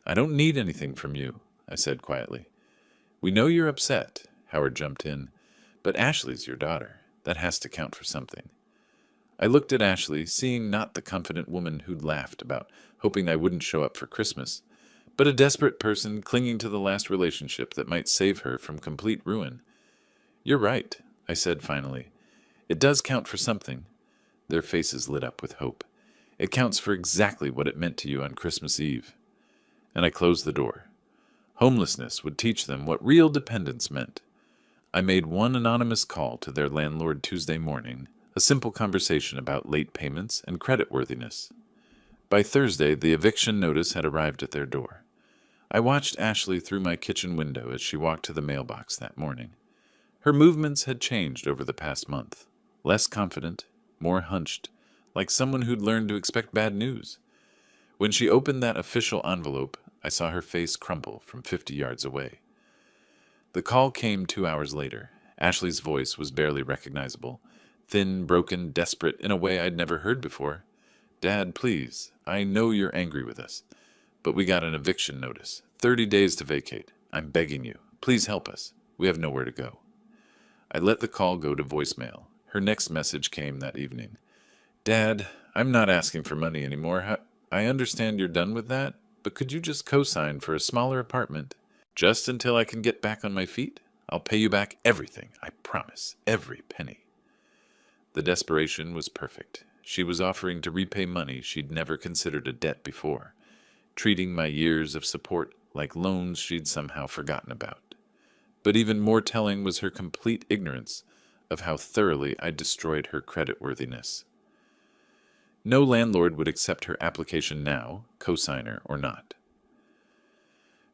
I don't need anything from you, I said quietly. We know you're upset, Howard jumped in. But Ashley's your daughter. That has to count for something. I looked at Ashley, seeing not the confident woman who'd laughed about hoping I wouldn't show up for Christmas, but a desperate person clinging to the last relationship that might save her from complete ruin. You're right, I said finally. It does count for something. Their faces lit up with hope. It counts for exactly what it meant to you on Christmas Eve. And I closed the door. Homelessness would teach them what real dependence meant. I made one anonymous call to their landlord Tuesday morning, a simple conversation about late payments and creditworthiness. By Thursday, the eviction notice had arrived at their door. I watched Ashley through my kitchen window as she walked to the mailbox that morning. Her movements had changed over the past month. Less confident, more hunched, like someone who'd learned to expect bad news. When she opened that official envelope, I saw her face crumple from 50 yards away. The call came 2 hours later. Ashley's voice was barely recognizable. Thin, broken, desperate, in a way I'd never heard before. Dad, please, I know you're angry with us, but we got an eviction notice. 30 days to vacate. I'm begging you. Please help us. We have nowhere to go. I let the call go to voicemail. Her next message came that evening. Dad, I'm not asking for money anymore. I understand you're done with that, but could you just co-sign for a smaller apartment? Just until I can get back on my feet? I'll pay you back everything, I promise, every penny. The desperation was perfect. She was offering to repay money she'd never considered a debt before, treating my years of support like loans she'd somehow forgotten about. But even more telling was her complete ignorance of how thoroughly I destroyed her creditworthiness. No landlord would accept her application now, cosigner or not.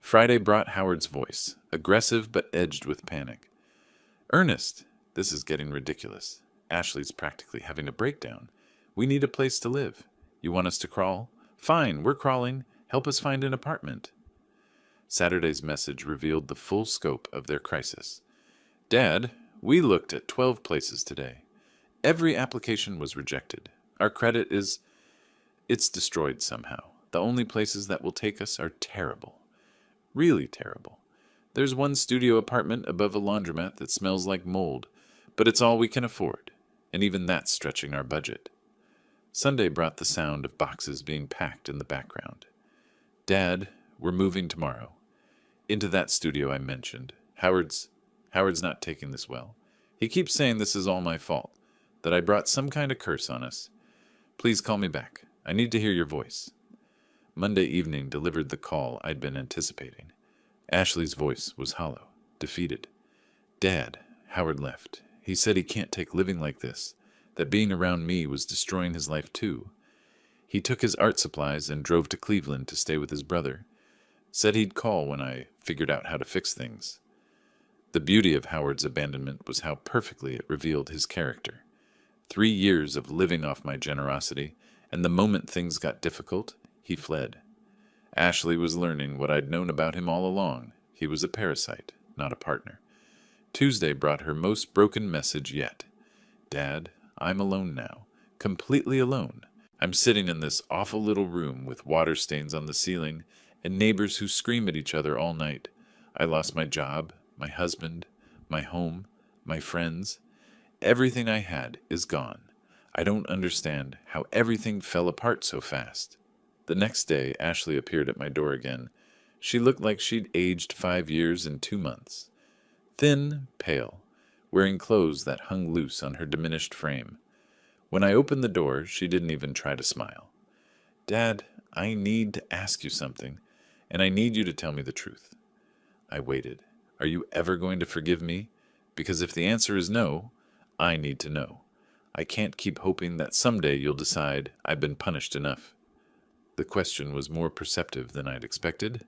Friday brought Howard's voice, aggressive but edged with panic. Ernest, this is getting ridiculous. Ashley's practically having a breakdown. We need a place to live. You want us to crawl? Fine, we're crawling. Help us find an apartment. Saturday's message revealed the full scope of their crisis. Dad, we looked at 12 places today. Every application was rejected. Our credit it's destroyed somehow. The only places that will take us are terrible. Really terrible. There's one studio apartment above a laundromat that smells like mold, but it's all we can afford, and even that's stretching our budget. Sunday brought the sound of boxes being packed in the background. Dad, we're moving tomorrow. Into that studio I mentioned. Howard's not taking this well. He keeps saying this is all my fault, that I brought some kind of curse on us. Please call me back. I need to hear your voice. Monday evening delivered the call I'd been anticipating. Ashley's voice was hollow, defeated. Dad, Howard left. He said he can't take living like this, that being around me was destroying his life too. He took his art supplies and drove to Cleveland to stay with his brother. Said he'd call when I figured out how to fix things. The beauty of Howard's abandonment was how perfectly it revealed his character. 3 years of living off my generosity, and the moment things got difficult, he fled. Ashley was learning what I'd known about him all along. He was a parasite, not a partner. Tuesday brought her most broken message yet. Dad, I'm alone now. Completely alone. I'm sitting in this awful little room with water stains on the ceiling and neighbors who scream at each other all night. I lost my job, my husband, my home, my friends. Everything I had is gone. I don't understand how everything fell apart so fast. The next day, Ashley appeared at my door again. She looked like she'd aged 5 years and 2 months. Thin, pale, wearing clothes that hung loose on her diminished frame. When I opened the door, she didn't even try to smile. Dad, I need to ask you something, and I need you to tell me the truth. I waited. Are you ever going to forgive me? Because if the answer is no, I need to know. I can't keep hoping that someday you'll decide I've been punished enough. The question was more perceptive than I'd expected.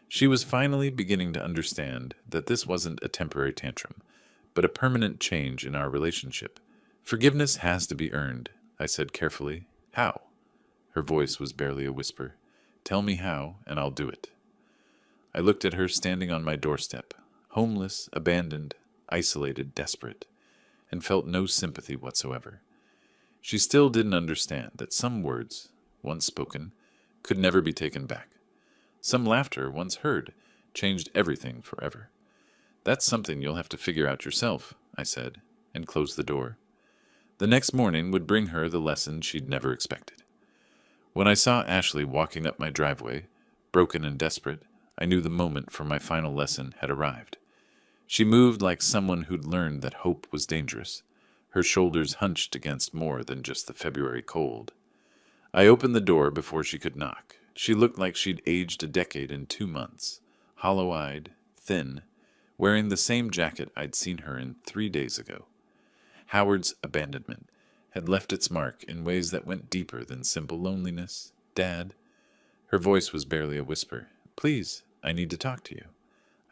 She was finally beginning to understand that this wasn't a temporary tantrum, but a permanent change in our relationship. Forgiveness has to be earned, I said carefully. How? Her voice was barely a whisper. Tell me how, and I'll do it. I looked at her standing on my doorstep, homeless, abandoned, isolated, desperate, and felt no sympathy whatsoever. She still didn't understand that some words, once spoken, could never be taken back. Some laughter, once heard, changed everything forever. That's something you'll have to figure out yourself, I said, and closed the door. The next morning would bring her the lesson she'd never expected. When I saw Ashley walking up my driveway, broken and desperate, I knew the moment for my final lesson had arrived. She moved like someone who'd learned that hope was dangerous, her shoulders hunched against more than just the February cold. I opened the door before she could knock. She looked like she'd aged a decade in 2 months, hollow-eyed, thin, wearing the same jacket I'd seen her in 3 days ago. Howard's abandonment had left its mark in ways that went deeper than simple loneliness. Dad, her voice was barely a whisper. Please, I need to talk to you.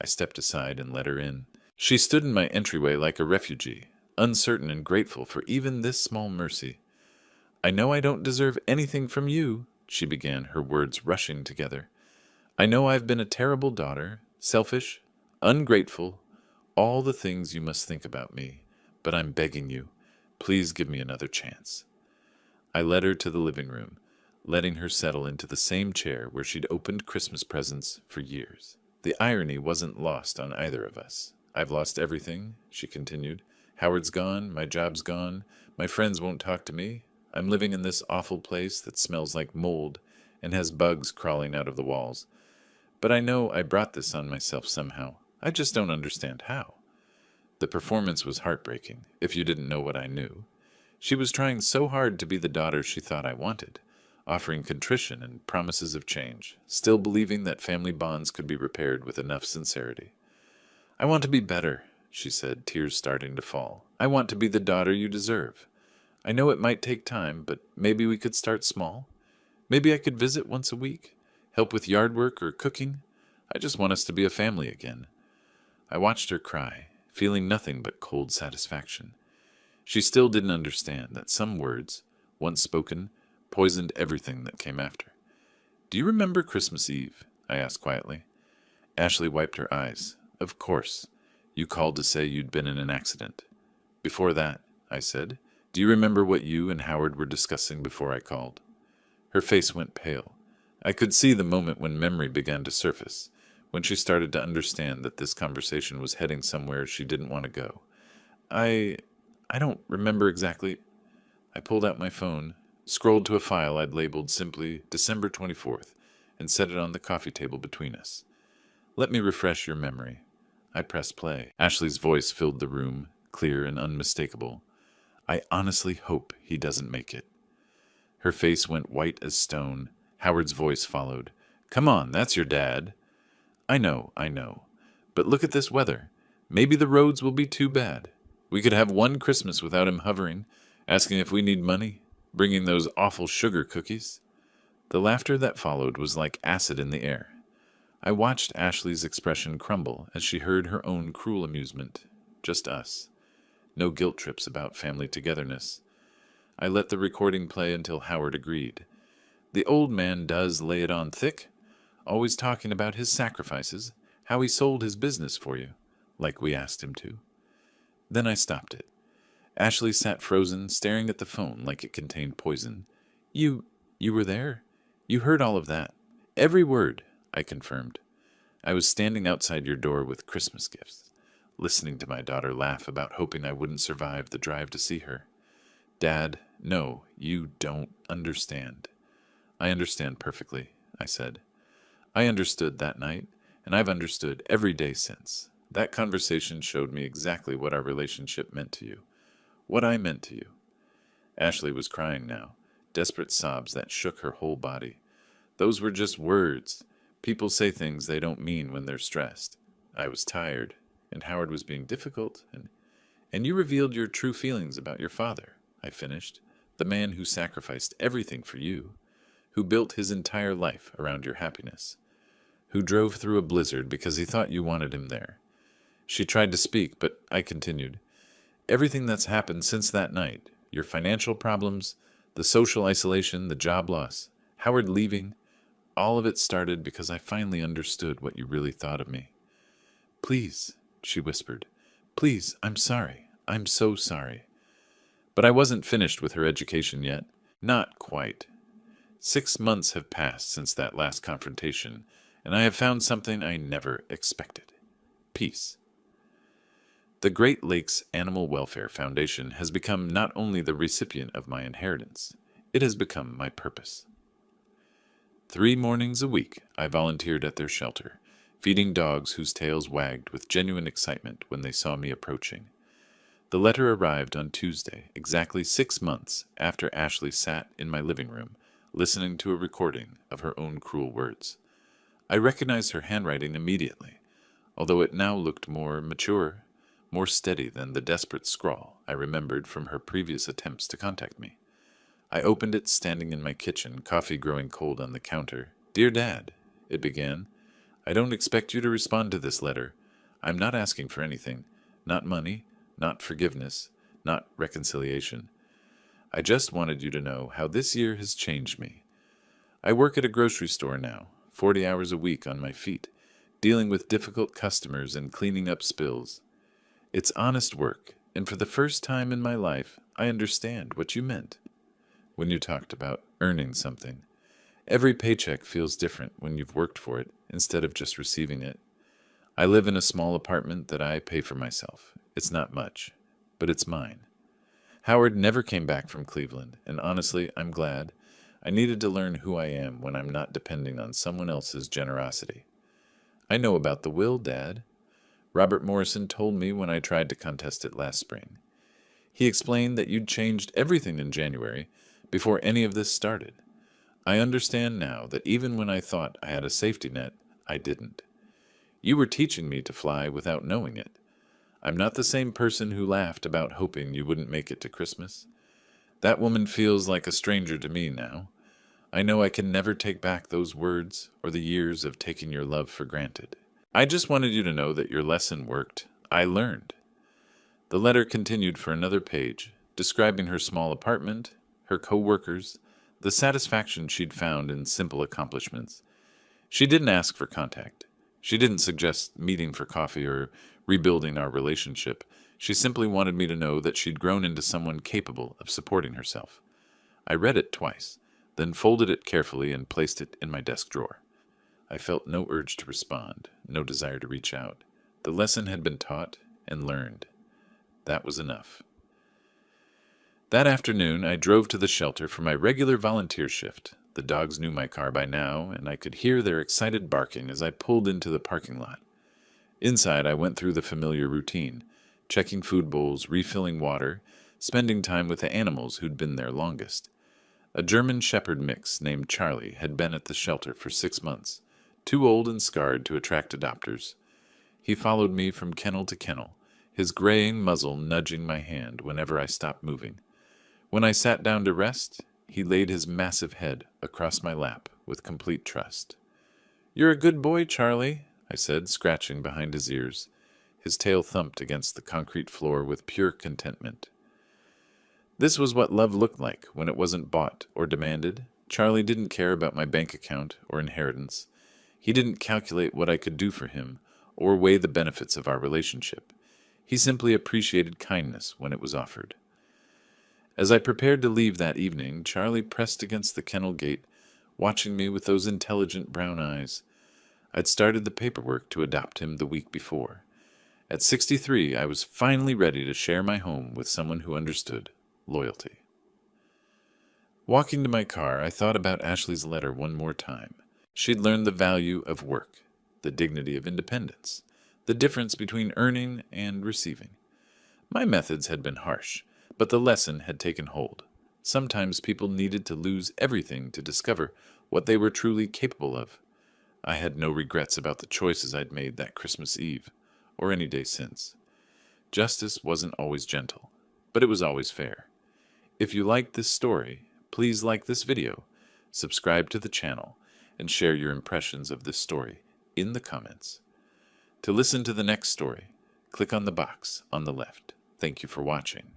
I stepped aside and let her in. She stood in my entryway like a refugee, uncertain and grateful for even this small mercy. I know I don't deserve anything from you, she began, her words rushing together. I know I've been a terrible daughter, selfish, ungrateful, all the things you must think about me, but I'm begging you, please give me another chance. I led her to the living room, letting her settle into the same chair where she'd opened Christmas presents for years. The irony wasn't lost on either of us. I've lost everything, she continued. Howard's gone, my job's gone, my friends won't talk to me. I'm living in this awful place that smells like mold and has bugs crawling out of the walls. But I know I brought this on myself somehow. I just don't understand how. The performance was heartbreaking, if you didn't know what I knew. She was trying so hard to be the daughter she thought I wanted, offering contrition and promises of change, still believing that family bonds could be repaired with enough sincerity. I want to be better, she said, tears starting to fall. I want to be the daughter you deserve. I know it might take time, but maybe we could start small. Maybe I could visit once a week, help with yard work or cooking. I just want us to be a family again. I watched her cry, feeling nothing but cold satisfaction. She still didn't understand that some words, once spoken, poisoned everything that came after. Do you remember Christmas Eve? I asked quietly. Ashley wiped her eyes. Of course. You called to say you'd been in an accident. Before that, I said, do you remember what you and Howard were discussing before I called? Her face went pale. I could see the moment when memory began to surface, when she started to understand that this conversation was heading somewhere she didn't want to go. I don't remember exactly. I pulled out my phone, scrolled to a file I'd labeled simply December 24th, and set it on the coffee table between us. Let me refresh your memory. I pressed play. Ashley's voice filled the room, clear and unmistakable. I honestly hope he doesn't make it. Her face went white as stone. Howard's voice followed. "Come on, that's your dad." I know. But look at this weather. Maybe the roads will be too bad. We could have one Christmas without him hovering, asking if we need money, bringing those awful sugar cookies." The laughter that followed was like acid in the air. I watched Ashley's expression crumble as she heard her own cruel amusement. Just us. No guilt trips about family togetherness. I let the recording play until Howard agreed. "The old man does lay it on thick, always talking about his sacrifices, how he sold his business for you, like we asked him to." Then I stopped it. Ashley sat frozen, staring at the phone like it contained poison. You were there? You heard all of that?" "Every word," I confirmed. "I was standing outside your door with Christmas gifts, listening to my daughter laugh about hoping I wouldn't survive the drive to see her." "Dad, no, you don't understand." "I understand perfectly," I said. "I understood that night, and I've understood every day since. That conversation showed me exactly what our relationship meant to you, what I meant to you." Ashley was crying now, desperate sobs that shook her whole body. "Those were just words. People say things they don't mean when they're stressed. I was tired, and Howard was being difficult, and you revealed your true feelings about your father," I finished. "The man who sacrificed everything for you, who built his entire life around your happiness, who drove through a blizzard because he thought you wanted him there." She tried to speak, but I continued. "Everything that's happened since that night, your financial problems, the social isolation, the job loss, Howard leaving, all of it started because I finally understood what you really thought of me." "Please," she whispered. "Please, I'm sorry. I'm so sorry." But I wasn't finished with her education yet. Not quite. 6 months have passed since that last confrontation, and I have found something I never expected. Peace. The Great Lakes Animal Welfare Foundation has become not only the recipient of my inheritance, it has become my purpose. 3 mornings a week, I volunteered at their shelter, feeding dogs whose tails wagged with genuine excitement when they saw me approaching. The letter arrived on Tuesday, exactly 6 months after Ashley sat in my living room, listening to a recording of her own cruel words. I recognized her handwriting immediately, although it now looked more mature, more steady than the desperate scrawl I remembered from her previous attempts to contact me. I opened it standing in my kitchen, coffee growing cold on the counter. "Dear Dad," it began, "I don't expect you to respond to this letter. I'm not asking for anything. Not money, not forgiveness, not reconciliation. I just wanted you to know how this year has changed me. I work at a grocery store now, 40 hours a week on my feet, dealing with difficult customers and cleaning up spills. It's honest work, and for the first time in my life, I understand what you meant when you talked about earning something. Every paycheck feels different when you've worked for it instead of just receiving it. I live in a small apartment that I pay for myself. It's not much, but it's mine. Howard never came back from Cleveland, and honestly, I'm glad. I needed to learn who I am when I'm not depending on someone else's generosity. I know about the will, Dad. Robert Morrison told me when I tried to contest it last spring. He explained that you'd changed everything in January before any of this started. I understand now that even when I thought I had a safety net, I didn't. You were teaching me to fly without knowing it. I'm not the same person who laughed about hoping you wouldn't make it to Christmas. That woman feels like a stranger to me now. I know I can never take back those words or the years of taking your love for granted. I just wanted you to know that your lesson worked. I learned." The letter continued for another page, describing her small apartment, her co-workers, the satisfaction she'd found in simple accomplishments. She didn't ask for contact. She didn't suggest meeting for coffee or rebuilding our relationship. She simply wanted me to know that she'd grown into someone capable of supporting herself. I read it twice, then folded it carefully and placed it in my desk drawer. I felt no urge to respond, no desire to reach out. The lesson had been taught and learned. That was enough. That afternoon, I drove to the shelter for my regular volunteer shift. The dogs knew my car by now, and I could hear their excited barking as I pulled into the parking lot. Inside, I went through the familiar routine, checking food bowls, refilling water, spending time with the animals who'd been there longest. A German Shepherd mix named Charlie had been at the shelter for 6 months, too old and scarred to attract adopters. He followed me from kennel to kennel, his graying muzzle nudging my hand whenever I stopped moving. When I sat down to rest, he laid his massive head across my lap with complete trust. "You're a good boy, Charlie," I said, scratching behind his ears. His tail thumped against the concrete floor with pure contentment. This was what love looked like when it wasn't bought or demanded. Charlie didn't care about my bank account or inheritance. He didn't calculate what I could do for him or weigh the benefits of our relationship. He simply appreciated kindness when it was offered. As I prepared to leave that evening, Charlie pressed against the kennel gate, watching me with those intelligent brown eyes. I'd started the paperwork to adopt him the week before. At 63, I was finally ready to share my home with someone who understood loyalty. Walking to my car, I thought about Ashley's letter one more time. She'd learned the value of work, the dignity of independence, the difference between earning and receiving. My methods had been harsh, but the lesson had taken hold. Sometimes people needed to lose everything to discover what they were truly capable of. I had no regrets about the choices I'd made that Christmas Eve, or any day since. Justice wasn't always gentle, but it was always fair. If you liked this story, please like this video, subscribe to the channel, and share your impressions of this story in the comments. To listen to the next story, click on the box on the left. Thank you for watching.